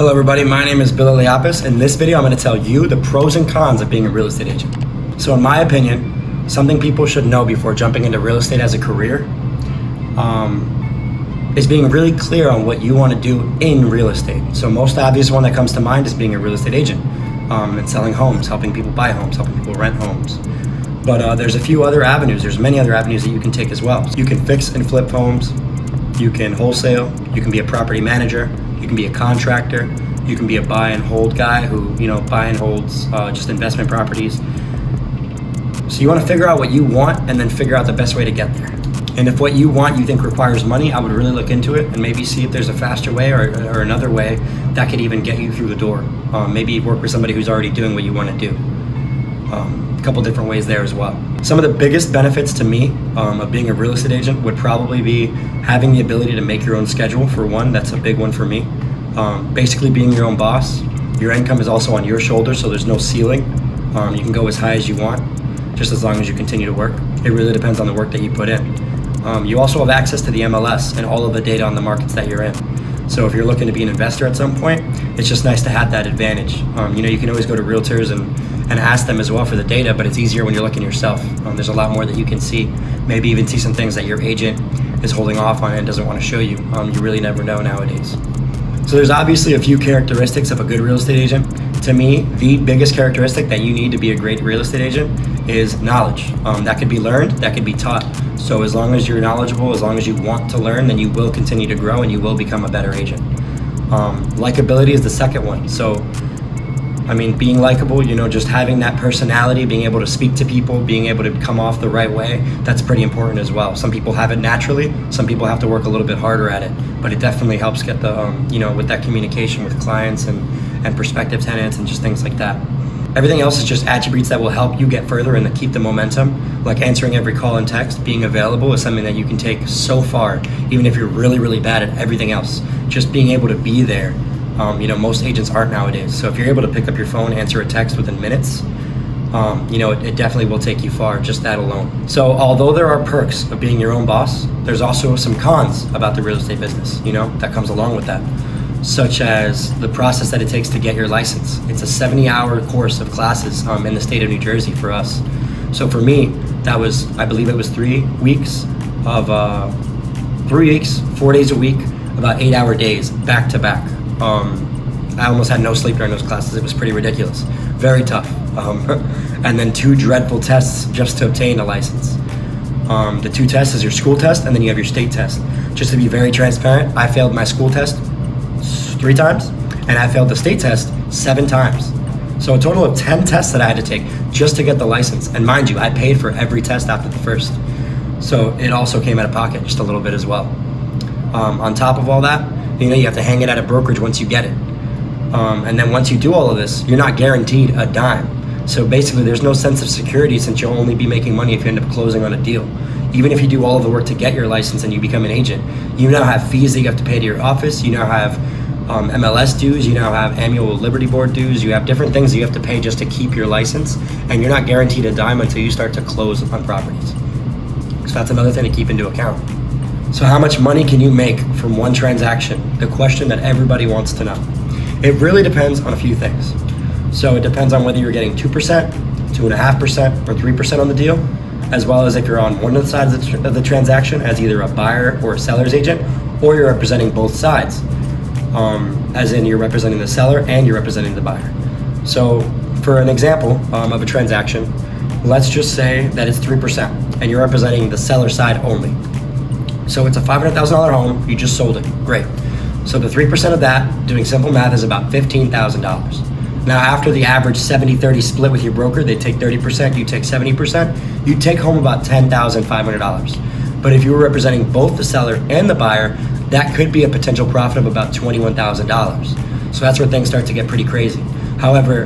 Hello everybody, my name is Lapis. In this video I'm going to tell you the pros and cons of being a real estate agent. So in my opinion, something people should know before jumping into real estate as a career is being really clear on what you want to do in real estate. So most obvious one that comes to mind is being a real estate agent and selling homes, helping people buy homes, helping people rent homes. But there's a few other avenues. There's many other avenues that you can take as well. You can fix and flip homes, you can wholesale, you can be a property manager, you can be a contractor, you can be a buy and hold guy who, buy and holds just investment properties. So you want to figure out what you want and then figure out the best way to get there. And if what you want you think requires money, I would really look into it and maybe see if there's a faster way or another way that could even get you through the door. Maybe work with somebody who's already doing what you want to do. A couple different ways there as well. Some of the biggest benefits to me of being a real estate agent would probably be having the ability to make your own schedule. For one, that's a big one for me. Basically being your own boss. Your income is also on your shoulders, so there's no ceiling. You can go as high as you want, just as long as you continue to work. It really depends on the work that you put in. You also have access to the MLS and all of the data on the markets that you're in. So if you're looking to be an investor at some point, it's just nice to have that advantage. You can always go to realtors and ask them as well for the data, but it's easier when you're looking yourself. There's a lot more that you can see, maybe even see some things that your agent is holding off on and doesn't want to show you. You really never know nowadays. So there's obviously a few characteristics of a good real estate agent. To me, the biggest characteristic that you need to be a great real estate agent is knowledge. That could be learned, that could be taught. So as long as you're knowledgeable, as long as you want to learn, then you will continue to grow and you will become a better agent. Likability is the second one. So, being likable, just having that personality, being able to speak to people, being able to come off the right way, that's pretty important as well. Some people have it naturally, some people have to work a little bit harder at it, but it definitely helps get the, with that communication with clients and prospective tenants and just things like that. Everything else is just attributes that will help you get further and to keep the momentum, like answering every call and text. Being available is something that you can take so far, even if you're really, really bad at everything else. Just being able to be there. Most agents aren't nowadays. So if you're able to pick up your phone, answer a text within minutes, it definitely will take you far, just that alone. So although there are perks of being your own boss, there's also some cons about the real estate business, that comes along with that, such as the process that it takes to get your license. It's a 70-hour course of classes in the state of New Jersey for us. So for me, that was, I believe it was 3 weeks of 4 days a week, about 8-hour days back to back. I almost had no sleep during those classes. It was pretty ridiculous, very tough. And then 2 dreadful tests just to obtain a license. The 2 tests is your school test and then you have your state test. Just to be very transparent, I failed my school test 3 times and I failed the state test 7 times. So a total of 10 tests that I had to take just to get the license. And mind you, I paid for every test after the first. So it also came out of pocket just a little bit as well. On top of all that, you have to hang it at a brokerage once you get it. And then once you do all of this, you're not guaranteed a dime. So basically there's no sense of security since you'll only be making money if you end up closing on a deal. Even if you do all of the work to get your license and you become an agent, you now have fees that you have to pay to your office, you now have MLS dues, you now have annual Liberty Board dues, you have different things that you have to pay just to keep your license, and you're not guaranteed a dime until you start to close on properties. So that's another thing to keep into account. So how much money can you make from one transaction? The question that everybody wants to know. It really depends on a few things. So it depends on whether you're getting 2%, 2.5%, or 3% on the deal, as well as if you're on one of the sides of the transaction as either a buyer or a seller's agent, or you're representing both sides, as in you're representing the seller and you're representing the buyer. So for an example of a transaction, let's just say that it's 3% and you're representing the seller side only. So it's a $500,000 home, you just sold it, great. So the 3% of that, doing simple math, is about $15,000. Now after the average 70-30 split with your broker, they take 30%, you take 70%, you take home about $10,500. But if you were representing both the seller and the buyer, that could be a potential profit of about $21,000. So that's where things start to get pretty crazy. However,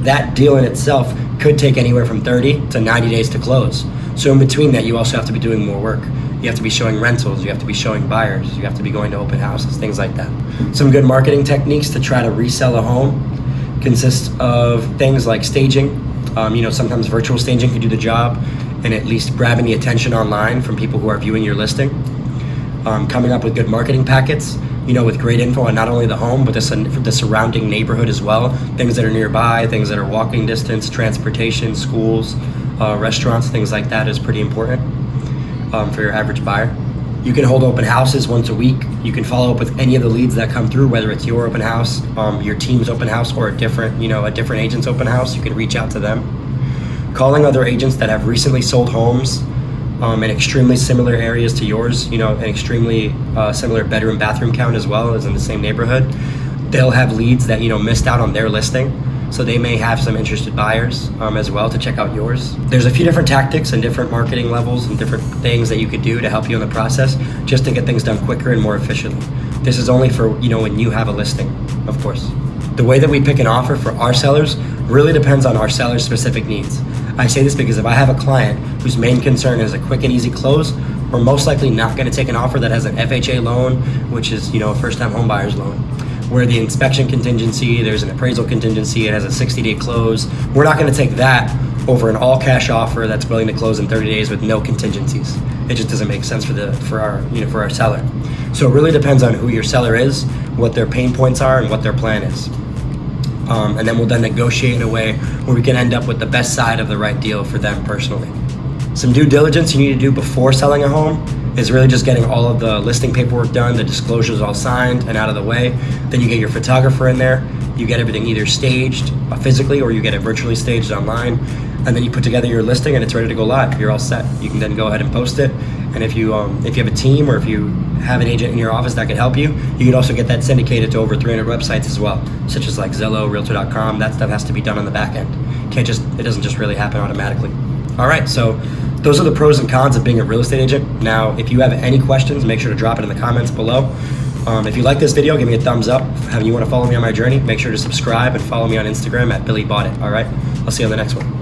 that deal in itself could take anywhere from 30 to 90 days to close. So in between that, you also have to be doing more work. You have to be showing rentals, you have to be showing buyers, you have to be going to open houses, things like that. Some good marketing techniques to try to resell a home consist of things like staging. Sometimes virtual staging can do the job and at least grabbing the attention online from people who are viewing your listing. Coming up with good marketing packets, with great info on not only the home, but the surrounding neighborhood as well. Things that are nearby, things that are walking distance, transportation, schools, restaurants, things like that is pretty important for your average buyer. You can hold open houses once a week. You can follow up with any of the leads that come through, whether it's your open house, your team's open house, or a different agent's open house. You can reach out to them. Calling other agents that have recently sold homes in extremely similar areas to yours, an extremely similar bedroom, bathroom count as well as in the same neighborhood. They'll have leads that, missed out on their listing. So they may have some interested buyers as well to check out yours. There's a few different tactics and different marketing levels and different things that you could do to help you in the process just to get things done quicker and more efficiently. This is only for, when you have a listing, of course. The way that we pick an offer for our sellers really depends on our seller's specific needs. I say this because if I have a client whose main concern is a quick and easy close, we're most likely not going to take an offer that has an FHA loan, which is, a first-time home buyer's loan, where the inspection contingency, there's an appraisal contingency, it has a 60-day close. We're not going to take that over an all-cash offer that's willing to close in 30 days with no contingencies. It just doesn't make sense for our seller. So it really depends on who your seller is, what their pain points are, and what their plan is. And then we'll negotiate in a way where we can end up with the best side of the right deal for them personally. Some due diligence you need to do before selling a home is really just getting all of the listing paperwork done, the disclosures all signed and out of the way. Then you get your photographer in there. You get everything either staged physically or you get it virtually staged online. And then you put together your listing and it's ready to go live. You're all set. You can then go ahead and post it. And if you have a team or if you have an agent in your office that can help you, you can also get that syndicated to over 300 websites as well, such as like Zillow, Realtor.com. That stuff has to be done on the back end. It doesn't just really happen automatically. All right, so those are the pros and cons of being a real estate agent. Now, if you have any questions, make sure to drop it in the comments below. If you like this video, give me a thumbs up. If you want to follow me on my journey, make sure to subscribe and follow me on Instagram at BillyBoughtIt. All right, I'll see you on the next one.